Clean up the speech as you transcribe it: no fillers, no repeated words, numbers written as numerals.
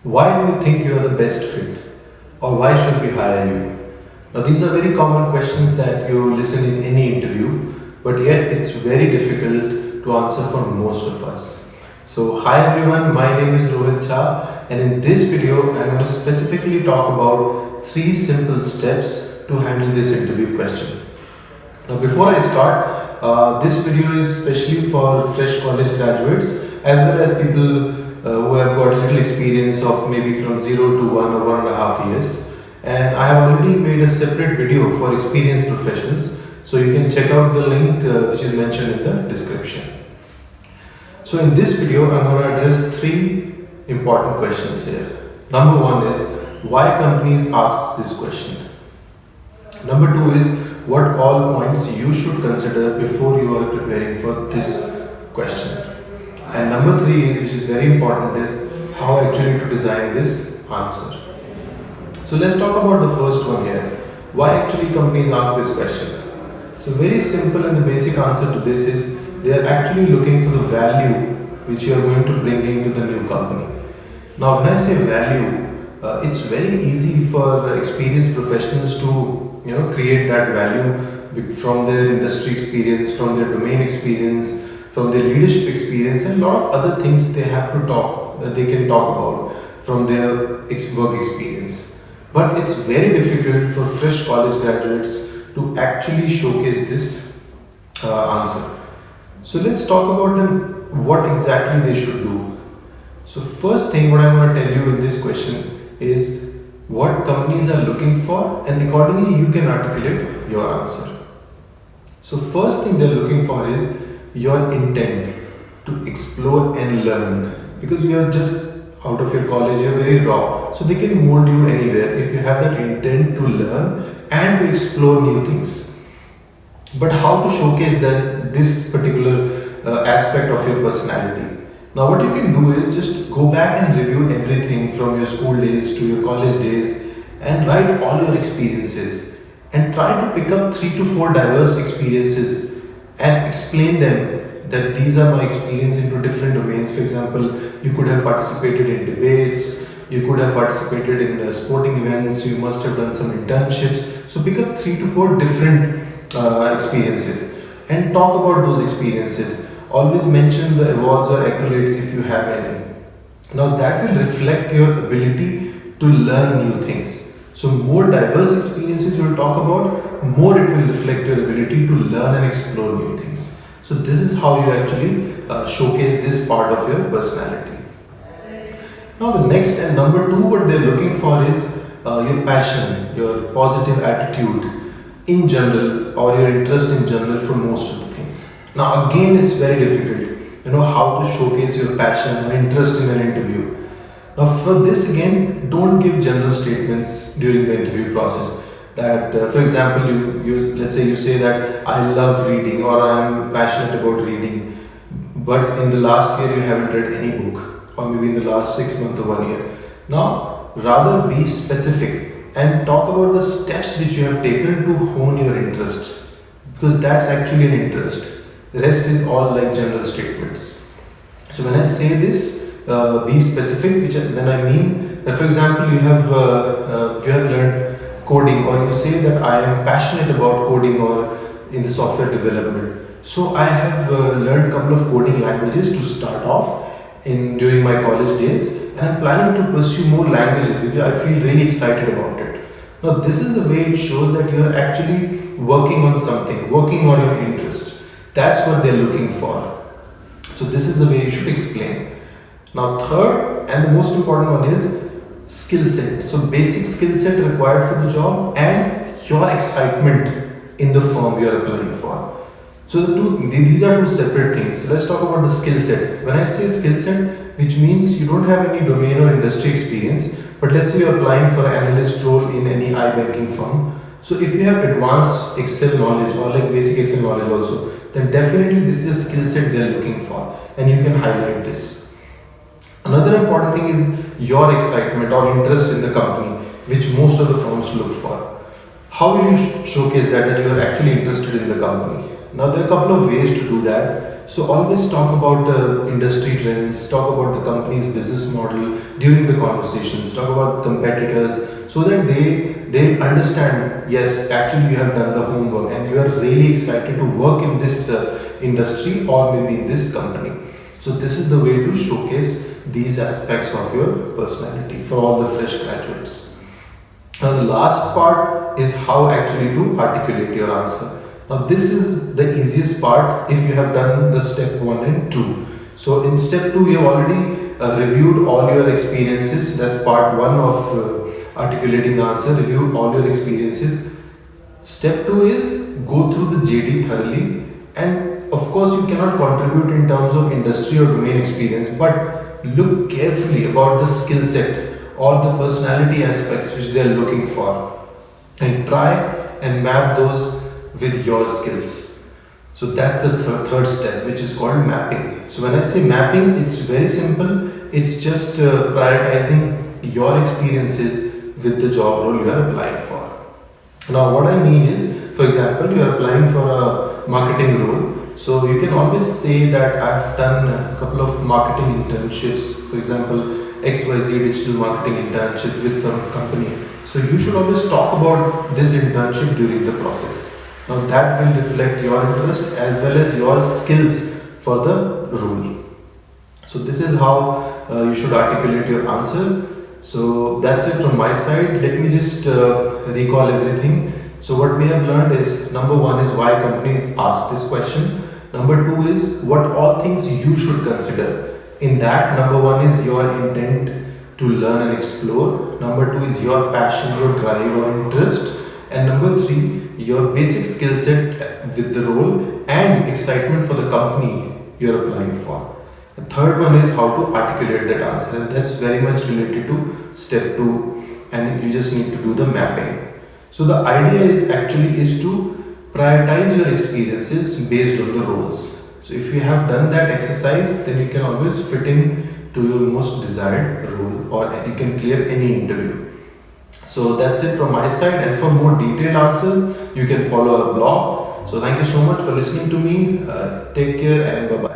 Why do you think you are the best fit? Or why should we hire you? Now, these are very common questions that you listen in any interview, but yet it's very difficult to answer for most of us. So, hi everyone, my name is Rohit Jha, and in this video, I'm going to specifically talk about three simple steps to handle this interview question. Now, before I start, this video is especially for fresh college graduates as well as people who have got little experience of maybe from 0 to 1 or 1.5 years. And I have already made a separate video for experienced professionals, so you can check out the link which is mentioned in the description. So, in this video, I'm going to address three important questions here. Number one is why companies ask this question. Number two is what all points you should consider before you are preparing for this question. And number three is, which is very important, is how actually to design this answer. So let's talk about the first one here. Why actually companies ask this question? So very simple, and the basic answer to this is they are actually looking for the value which you are going to bring into the new company. Now when I say value, it's very easy for experienced professionals to create that value from their industry experience, from their domain experience, from their leadership experience, and a lot of other things they can talk about from their work experience. But it's very difficult for fresh college graduates to actually showcase this answer. So let's talk about then what exactly they should do. So first thing what I'm going to tell you in this question is what companies are looking for, and accordingly you can articulate your answer. So first thing they're looking for is your intent to explore and learn, because you are just out of your college, you're very raw, so they can mold you anywhere if you have that intent to learn and to explore new things. But how to showcase this particular aspect of your personality? Now what you can do is just go back and review everything from your school days to your college days and write all your experiences and try to pick up 3 to 4 diverse experiences and explain them that these are my experience into different domains. For example, you could have participated in debates, you could have participated in sporting events, you must have done some internships. So pick up 3 to 4 different experiences and talk about those experiences. Always mention the awards or accolades if you have any. Now that will reflect your ability to learn new things. So more diverse experiences you will talk about, more it will reflect your ability to learn and explore new things. So this is how you actually showcase this part of your personality. Now the next and number two, what they're looking for is your passion, your positive attitude in general, or your interest in general for most of the things. Now again, it's very difficult, how to showcase your passion and interest in an interview. Now for this again, don't give general statements during the interview process. That, for example, let's say you say that I love reading or I am passionate about reading, but in the last year you haven't read any book, or maybe in the last 6 months or 1 year. Now rather be specific and talk about the steps which you have taken to hone your interest, because that's actually an interest. The rest is all like general statements. So when I say this, be specific, then I mean that, for example, you have learned coding, or you say that I am passionate about coding or in the software development. So I have learned a couple of coding languages to start off during my college days, and I'm planning to pursue more languages because I feel really excited about it. Now this is the way it shows that you are actually working on something, working on your interest. That's what they're looking for. So this is the way you should explain. Now third and the most important one is skill set. So basic skill set required for the job and your excitement in the firm you are applying for. So these are two separate things. So let's talk about the skill set. When I say skill set, which means you don't have any domain or industry experience, but let's say you're applying for an analyst role in any iBanking firm. So if you have advanced Excel knowledge or like basic Excel knowledge also, then definitely this is a skill set they're looking for, and you can highlight this. Another important thing is your excitement or interest in the company, which most of the firms look for. How will you showcase that you are actually interested in the company? Now there are a couple of ways to do that. So always talk about industry trends, talk about the company's business model during the conversations, talk about competitors, so that they understand, yes, actually you have done the homework and you are really excited to work in this industry or maybe in this company. So this is the way to showcase these aspects of your personality for all the fresh graduates. Now the last part is how actually to articulate your answer. Now this is the easiest part if you have done the step 1 and 2. So in step 2 you have already reviewed all your experiences. That's part 1 of articulating the answer. Review all your experiences. Step 2 is go through the JD thoroughly, and of course you cannot contribute in terms of industry or domain experience, but look carefully about the skill set or the personality aspects which they are looking for, and try and map those with your skills. So that's the third step, which is called mapping. So when I say mapping, it's very simple. It's just prioritizing your experiences with the job role you are applying for. Now what I mean is, for example, you are applying for a marketing role. So you can always say that I've done a couple of marketing internships, for example, XYZ digital marketing internship with some company. So you should always talk about this internship during the process. Now that will reflect your interest as well as your skills for the role. So this is how you should articulate your answer. So that's it from my side. Let me just recall everything. So what we have learned is, number 1 is why companies ask this question. Number 2 is what all things you should consider. In that, number 1 is your intent to learn and explore. Number 2 is your passion, your drive or interest. And number 3, your basic skill set with the role and excitement for the company you're applying for. The third one is how to articulate that answer, and that's very much related to step 2, and you just need to do the mapping. So the idea is to prioritize your experiences based on the roles. So if you have done that exercise, then you can always fit in to your most desired role, or you can clear any interview. So that's it from my side, and for more detailed answer, you can follow our blog. So thank you so much for listening to me. Take care and bye bye.